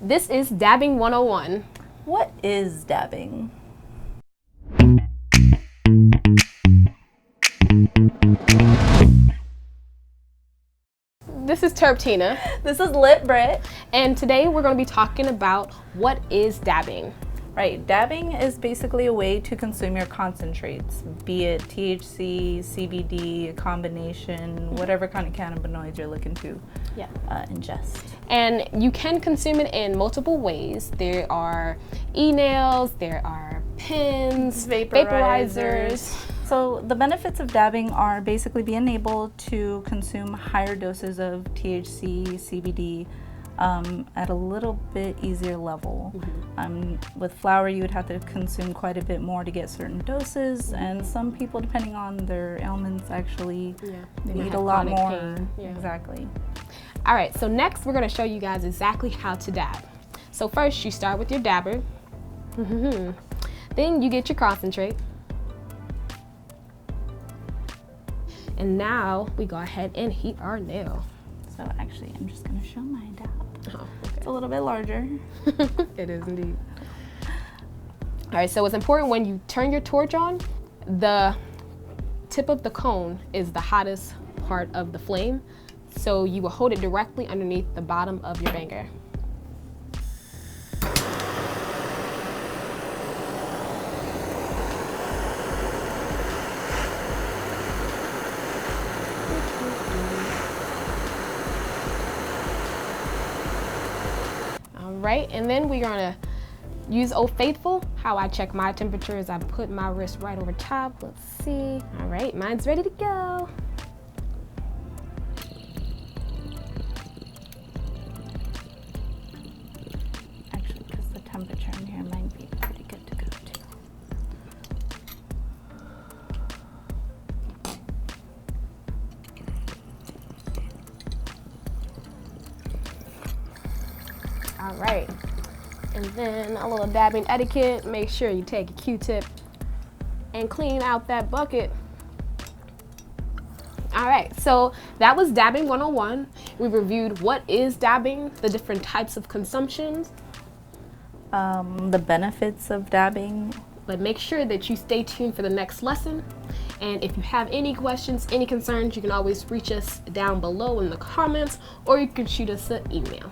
This is Dabbing 101. What is dabbing? This is Terptina. This is Lit Brit. And today we're going to be talking about what is dabbing. Right, dabbing is basically a way to consume your concentrates, be it THC, CBD, a combination, whatever kind of cannabinoids you're looking to ingest. And you can consume it in multiple ways. There are e-nails, there are pens, vaporizers. So the benefits of dabbing are basically being able to consume higher doses of THC, CBD, at a little bit easier level. With flower, you would have to consume quite a bit more to get certain doses, and some people, depending on their ailments, actually need a lot more. Exactly. All right, so next we're going to show you guys exactly how to dab. So first, you start with your dabber. Then you get your concentrate. And now we go ahead and heat our nail. So actually, I'm just going to show my dab. Oh, okay. It's a little bit larger. It is indeed. All right, so it's important when you turn your torch on, the tip of the cone is the hottest part of the flame. So you will hold it directly underneath the bottom of your banger. Right, and then we're gonna use Old Faithful. How I check my temperature is I put my wrist right over top. Let's see. All right, mine's ready to go. Actually, because the temperature in here might be pretty good to go too. All right, and then a little dabbing etiquette. Make sure you take a Q-tip and clean out that bucket. All right, so that was Dabbing 101. We reviewed what is dabbing, the different types of consumptions, the benefits of dabbing. but make sure that you stay tuned for the next lesson. And if you have any questions, any concerns, you can always reach us down below in the comments, or you can shoot us an email.